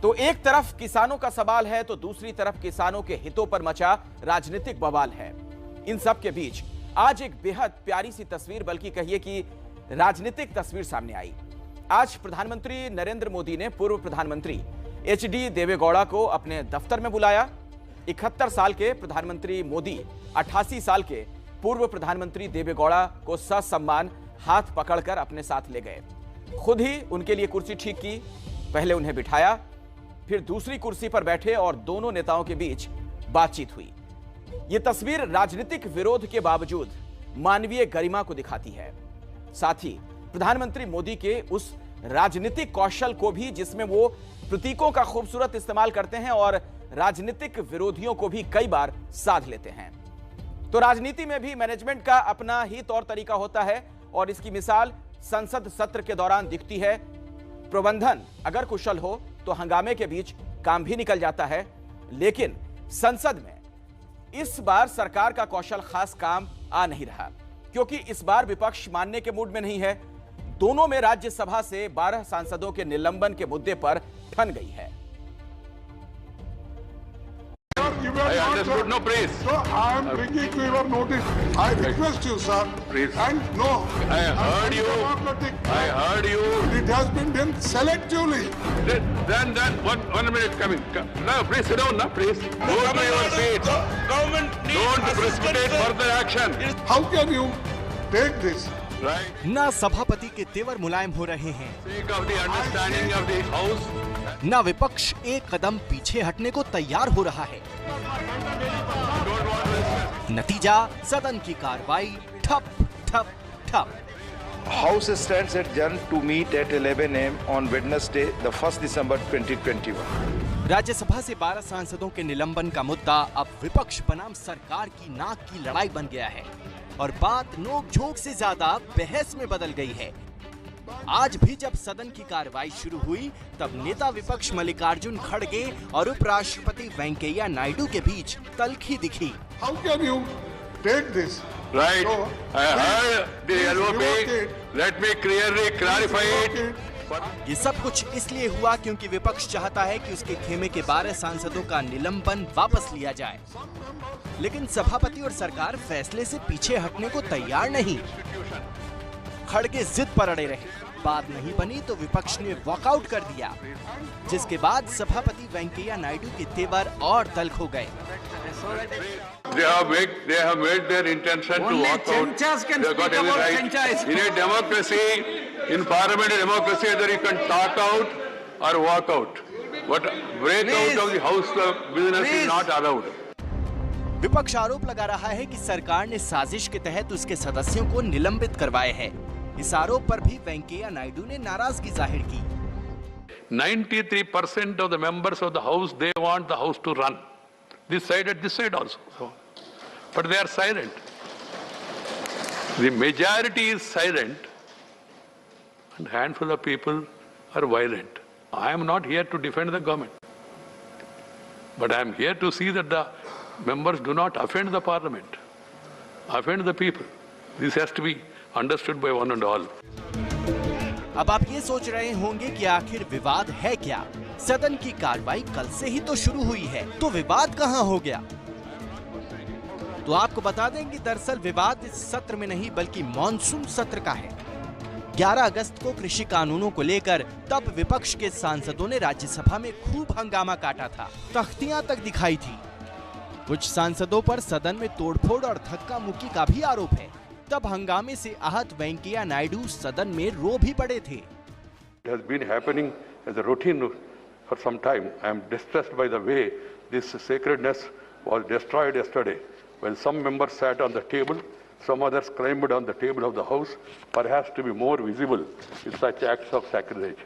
तो एक तरफ किसानों का सवाल है तो दूसरी तरफ किसानों के हितों पर मचा राजनीतिक बवाल है। इन सब के बीच आज एक बेहद प्यारी सी तस्वीर, बल्कि कहिए कि राजनीतिक तस्वीर सामने आई। आज प्रधानमंत्री नरेंद्र मोदी ने पूर्व प्रधानमंत्री एचडी देवेगौड़ा को अपने दफ्तर में बुलाया। 71 साल के प्रधानमंत्री मोदी 88 साल के पूर्व प्रधानमंत्री देवेगौड़ा को ससम्मान हाथ पकड़कर अपने साथ ले गए। खुद ही उनके लिए कुर्सी ठीक की, पहले उन्हें बिठाया, फिर दूसरी कुर्सी पर बैठे और दोनों नेताओं के बीच बातचीत हुई। यह तस्वीर राजनीतिक विरोध के बावजूद मानवीय गरिमा को दिखाती है। साथ ही प्रधानमंत्री मोदी के उस राजनीतिक कौशल को भी, जिसमें वो प्रतीकों का खूबसूरत इस्तेमाल करते हैं और राजनीतिक विरोधियों को भी कई बार साध लेते हैं। तो राजनीति में भी मैनेजमेंट का अपना ही तौर तरीका होता है और इसकी मिसाल संसद सत्र के दौरान दिखती है। प्रबंधन अगर कुशल हो तो हंगामे के बीच काम भी निकल जाता है, लेकिन संसद में इस बार सरकार का कौशल खास काम आ नहीं रहा, क्योंकि इस बार विपक्ष मानने के मूड में नहीं है। दोनों में राज्यसभा से 12 सांसदों के निलंबन के मुद्दे पर ठन गई है। I understood. No, please. So I am bringing to your notice. I request you, sir. Please. And no. I heard you. I heard you. It has been done selectively. Then, one minute coming. No, please sit down, no, please. Go to your seat. Government Don't precipitate further action. How can you take this? Right. ना सभापति के तेवर मुलायम हो रहे हैं, Sake of the understanding of the house. ना विपक्ष एक कदम पीछे हटने को तैयार हो रहा है। Don't want to listen. नतीजा सदन की कार्रवाई ठप ठप ठप। House stands adjourned to meet at 11 a.m. on Wednesday, the 1st December 2021. Rajya Sabha से 12 सांसदों के निलंबन का मुद्दा अब विपक्ष बनाम सरकार की नाक की लड़ाई बन गया है और बात नोक-झोंक से ज्यादा बहस में बदल गई है। आज भी जब सदन की कार्रवाई शुरू हुई, तब नेता विपक्ष मल्लिकार्जुन खड़गे और उपराष्ट्रपति वेंकैया नायडू के बीच तल्खी दिखी। How can you take this? Right. So, I heard the please LOP. revoke it. Let me clearly clarify Revoke it. it. ये सब कुछ इसलिए हुआ क्योंकि विपक्ष चाहता है कि उसके खेमे के 12 सांसदों का निलंबन वापस लिया जाए, लेकिन सभापति और सरकार फैसले से पीछे हटने को तैयार नहीं। खड़गे जिद पर अड़े रहे, बात नहीं बनी तो विपक्ष ने वॉकआउट कर दिया, जिसके बाद सभापति वेंकैया नायडू के तेवर और तल्ख हो गए। They have made their intention to walk out. They got every right. In a democracy, in parliamentary democracy, either you can talk out or walk out. But break out of the house business is not allowed. विपक्ष आरोप लगा रहा है कि सरकार ने साजिश के तहत उसके सदस्यों को निलंबित करवाए हैं। इस आरोप पर भी वेंकैया नायडू ने नाराजगी जाहिर की। 93% of the members of the house, they want the house to run. This side and this side also. So, but they are silent. The majority is silent and handful of people are violent. I am not here to defend the government. But I am here to see that the members do not offend the parliament, offend the people. This has to be understood by one and all. अब आप ये सोच रहे होंगे कि आखिर विवाद है क्या? सदन की कार्रवाई कल से ही तो शुरू हुई है, तो विवाद कहाँ हो गया? तो आपको बता दें कि दरअसल विवाद इस सत्र में नहीं बल्कि मॉनसून सत्र का है। 11 अगस्त को कृषि कानूनों को लेकर तब विपक्ष के सांसदों ने राज्यसभा में खूब हंगामा काटा था, तख्तियां तक दिखाई थी। कुछ सांसदों पर सदन में तोड़फोड़ और धक्का मुक्की का भी आरोप है। तब हंगामे से आहत वेंकैया नायडू सदन में रो भी पड़े थे। It has been happening as a routine for some time. I am distressed by the way this sacredness was destroyed yesterday. When some members sat on the table, some others climbed on the table of the house, perhaps to be more visible in such acts of sacrilege.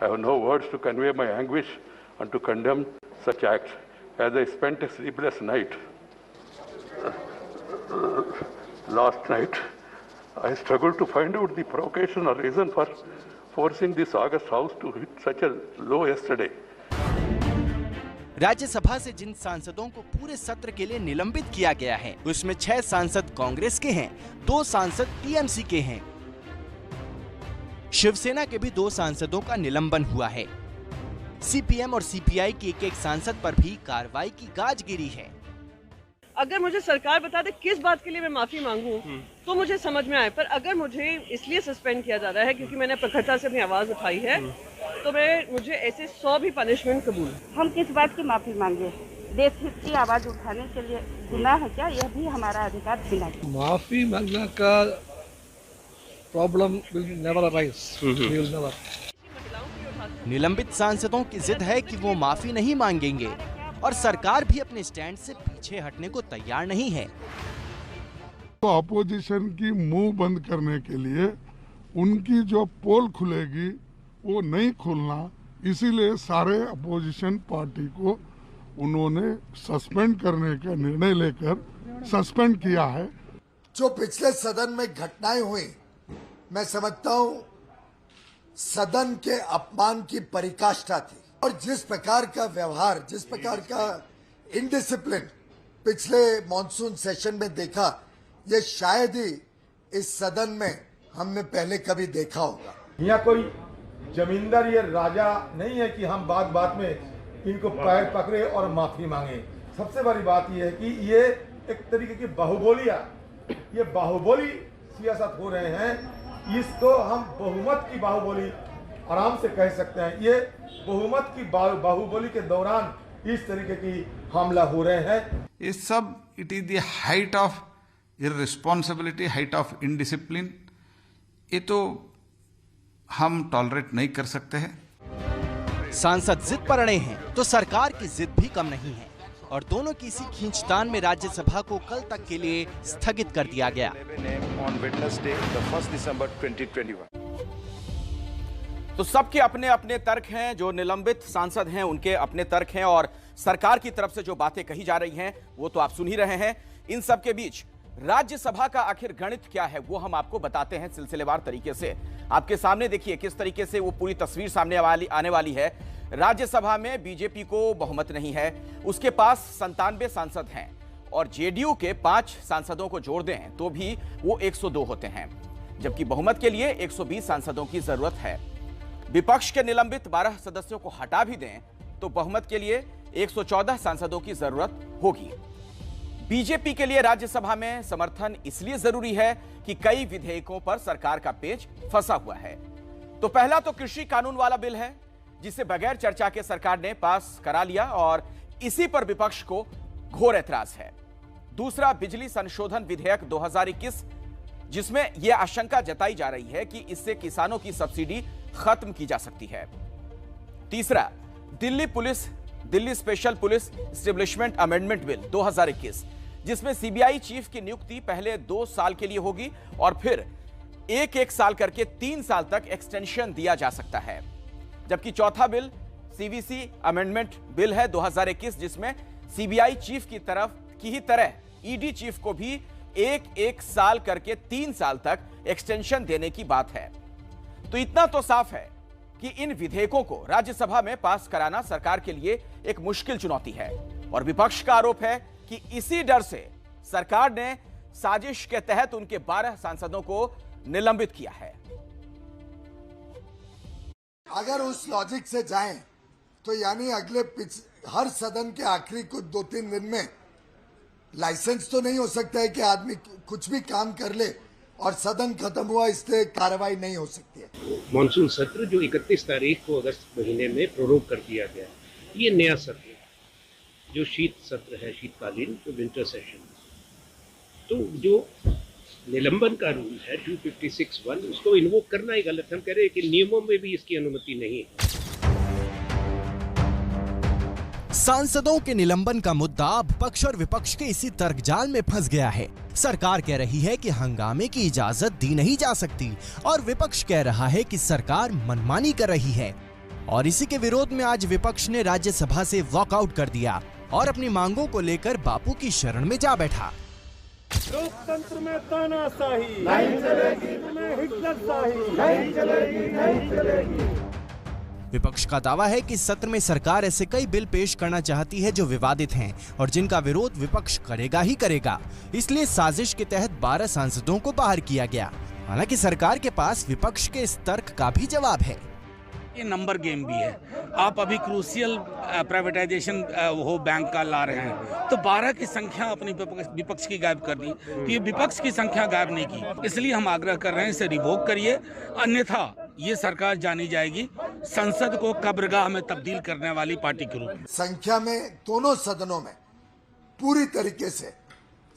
I have no words to convey my anguish and to condemn such acts. As I spent a sleepless night last night, I struggled to find out the provocation or reason for forcing this August House to hit such a low yesterday. Rajya Sabha से जिन सांसदों को पूरे सत्र के लिए निलंबित किया गया है, उसमें 6 सांसद कांग्रेस के हैं, 2 सांसद टीएमसी के हैं। शिवसेना के भी 2 सांसदों का निलंबन हुआ है। सीपीएम और सीपीआई के एक सांसद पर भी कार्रवाई की गाज गिरी है। अगर मुझे सरकार बता दे किस बात के लिए मैं माफी मांगूं तो मुझे समझ में आए, पर अगर मुझे इसलिए सस्पेंड किया जा रहा है क्योंकि मैंने प्रखरता से अपनी आवाज उठाई है तो मुझे ऐसे 100 भी पनिशमेंट कबूल। हम किस बात की माफी मांगे? देश हित की आवाज उठाने के लिए गुनाह है क्या? यह भी हमारा अधिकार बिना। माफी मांगने का problem will never arise, will never. निलंबित सांसदों की जिद है कि वो माफी नहीं मांगेंगे और सरकार भी अपने स्टैंड से पीछे हटने को तैयार नहीं है। तो अपोजिशन की मुंह बंद करने के लिए उनकी जो पोल खुलेगी वो नहीं खुलना, इसीलिए सारे अपोजिशन पार्टी को उन्होंने सस्पेंड करने का निर्णय लेकर सस्पेंड किया है। जो पिछले सदन में घटनाएं हुई, मैं समझता हूं सदन के अपमान की पराकाष्ठा थी और जिस प्रकार का व्यवहार, जिस प्रकार का इनडिसिप्लिन पिछले मॉनसून सेशन में देखा, ये शायद ही इस सदन में हमने पहले कभी देखा होगा। यहाँ कोई जमींदार या राजा नहीं है कि हम बात बात में इनको पैर पकड़े और माफी मांगे। सबसे बड़ी बात यह है कि ये एक तरीके की बाहुबली सियासत हो रहे हैं। इसको हम बहुमत की बाहुबली आराम से कह सकते हैं। ये बहुमत की बाहुबली के दौरान इस तरीके की हमला हो रहे हैं। ये सब it is the height of irresponsibility, height of indiscipline. ये तो हम टॉलरेट नहीं कर सकते हैं। सांसद जिद पर अड़े हैं तो सरकार की जिद भी कम नहीं है और दोनों की इसी खींचतान में राज्यसभा को कल तक के लिए स्थगित कर दिया गया। On Wednesday, the 1st December 2021. तो सबके अपने अपने तर्क हैं, जो निलंबित सांसद हैं उनके अपने तर्क हैं और सरकार की तरफ से जो बातें कही जा रही हैं वो तो आप सुन ही रहे हैं। इन सब के बीच राज्यसभा का आखिर गणित क्या है वो हम आपको बताते हैं सिलसिलेवार तरीके से। आपके सामने देखिए किस तरीके से वो पूरी तस्वीर सामने आने वाली है। राज्यसभा में बीजेपी को बहुमत नहीं है, उसके पास 97 सांसद हैं और जेडीयू के 5 सांसदों को जोड़ दें तो भी वो 102 होते हैं, जबकि बहुमत के लिए 120 सांसदों की जरूरत है। विपक्ष के निलंबित 12 सदस्यों को हटा भी दें तो बहुमत के लिए 114 सांसदों की जरूरत होगी। बीजेपी के लिए राज्यसभा में समर्थन इसलिए जरूरी है कि कई विधेयकों पर सरकार का पेच फंसा हुआ है। तो पहला तो कृषि कानून वाला बिल है जिसे बगैर चर्चा के सरकार ने पास करा लिया और इसी पर विपक्ष को घोर ऐतराज है। दूसरा बिजली संशोधन विधेयक 2021 जिसमें यह आशंका जताई जा रही है कि इससे किसानों की सब्सिडी खत्म की जा सकती है। तीसरा Delhi special police establishment amendment bill 2021 जिसमें सीबीआई चीफ की नियुक्ति पहले 2 साल के लिए होगी और फिर एक साल करके 3 साल तक एक्सटेंशन दिया जा सकता है। जबकि चौथा बिल सीवीसी अमेंडमेंट बिल है 2021 जिसमें सीबीआई चीफ की ही तरह ईडी चीफ को भी एक साल करके 3 साल तक एक्सटेंशन देने की बात है। तो इतना तो साफ है कि इन विधेयकों को राज्यसभा में पास कराना सरकार के लिए एक मुश्किल चुनौती है और विपक्ष का आरोप है कि इसी डर से सरकार ने साजिश के तहत उनके 12 सांसदों को निलंबित किया है। अगर उस लॉजिक से जाएं तो यानी हर सदन के आखिरी कुछ 2-3 दिन में लाइसेंस तो नहीं हो सकता है कि आदमी कुछ भी काम कर ले और सदन खत्म हुआ इससे कार्रवाई नहीं हो सकती है। मॉनसून सत्र जो 31 तारीख को अगस्त महीने में प्रोरोग कर दिया गया, ये नया सत्र जो शीत सत्र है, शीतकालीन जो विंटर सेशन, तो जो निलंबन का रूल है 256(1) उसको इन्वोक करना ही गलत है। हम कह रहे हैं कि नियमों में भी इसकी अनुमति नहीं है। सांसदों के निलंबन का मुद्दा अब पक्ष और विपक्ष के इसी तर्कजाल में फंस गया है। सरकार कह रही है कि हंगामे की इजाजत दी नहीं जा सकती और विपक्ष कह रहा है कि सरकार मनमानी कर रही है। और इसी के विरोध में आज विपक्ष ने राज्यसभा से वॉकआउट कर दिया और अपनी मांगों को लेकर बापू की शरण में जा बैठा। लोकतंत्र में तानाशाही नहीं चलेगी, हिटलरशाही नहीं चलेगी, नहीं चलेगी। विपक्ष का दावा है कि सत्र में सरकार ऐसे कई बिल पेश करना चाहती है जो विवादित हैं और जिनका विरोध विपक्ष करेगा ही करेगा। इसलिए साजिश के तहत 12 सांसदों को बाहर किया गया। हालांकि सरकार के पास विपक्ष के इस तर्क का भी जवाब है। ये नंबर गेम भी है। आप अभी क्रूशियल प्राइवेटाइजेशन हो बैंक का ला रहे हैं, तो 12 की संख्या अपनी विपक्ष की गायब कर दी, तो ये विपक्ष की संख्या गायब नहीं की। इसलिए हम आग्रह कर रहे हैं इसे रिवोक करिए, अन्यथा ये सरकार जानी जाएगी संसद को कब्रगाह में तब्दील करने वाली पार्टी के रूप में। संख्या में दोनों सदनों में पूरी तरीके से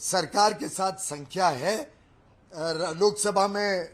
सरकार के साथ संख्या है। लोकसभा में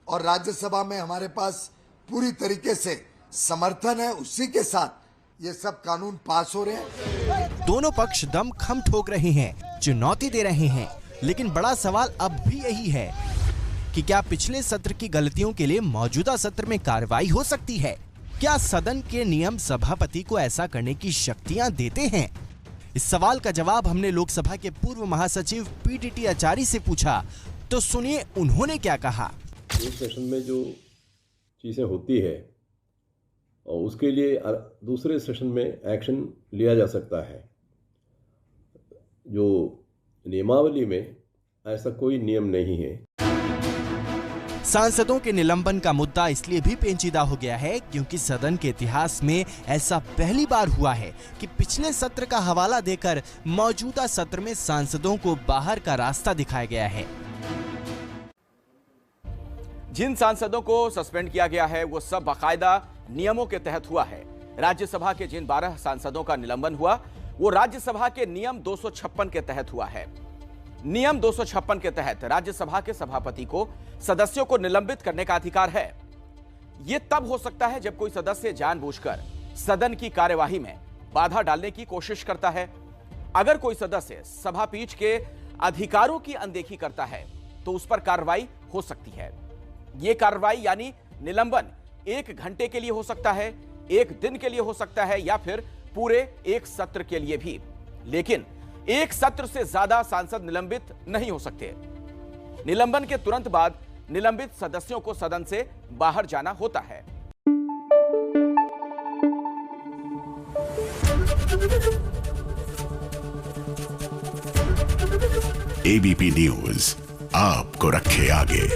और राज्यसभा में हमारे पास पूरी तरीके से समर्थन है, उसी के साथ ये सब कानून पास हो रहे हैं। दोनों पक्ष दमखम ठोक रहे हैं, चुनौती दे रहे हैं, लेकिन बड़ा सवाल अब भी यही है कि क्या पिछले सत्र की गलतियों के लिए मौजूदा सत्र में कार्रवाई हो सकती है? क्या सदन के नियम सभापति को ऐसा करने की शक्तियां देते हैं? इस सवाल का जवाब हमने लोकसभा के पूर्व महासचिव पीटीटी आचार्य से पूछा, तो सुनिए उन्होंने क्या कहा। एक सेशन में जो चीज़ें होती है और उसके लिए दूसरे सेशन में एक्शन लिया जा सकता है। जो नियमावली में ऐसा कोई नियम नहीं है। सांसदों के निलंबन का मुद्दा इसलिए भी पेचीदा हो गया है क्योंकि सदन के इतिहास में ऐसा पहली बार हुआ है कि पिछले सत्र का हवाला देकर मौजूदा सत्र में सांसदों को बाहर का रास्ता दिखाया गया है। जिन सांसदों को सस्पेंड किया गया है वो सब बाकायदा नियमों के तहत हुआ है। राज्यसभा के जिन 12 सांसदों का निलंबन हुआ वो राज्यसभा के नियम 256 के तहत हुआ है। नियम 256 के तहत राज्यसभा के सभापति को सदस्यों को निलंबित करने का अधिकार है। यह तब हो सकता है जब कोई सदस्य जानबूझकर सदन की कार्यवाही में बाधा डालने की कोशिश करता है। अगर कोई सदस्य सभापीठ के अधिकारों की अनदेखी करता है तो उस पर कार्रवाई हो सकती है। यह कार्रवाई यानी निलंबन 1 घंटे के लिए हो सकता है, 1 दिन के लिए हो सकता है या फिर पूरे 1 सत्र के लिए भी, लेकिन 1 सत्र से ज्यादा सांसद निलंबित नहीं हो सकते। निलंबन के तुरंत बाद निलंबित सदस्यों को सदन से बाहर जाना होता है। एबीपी न्यूज आपको रखे आगे।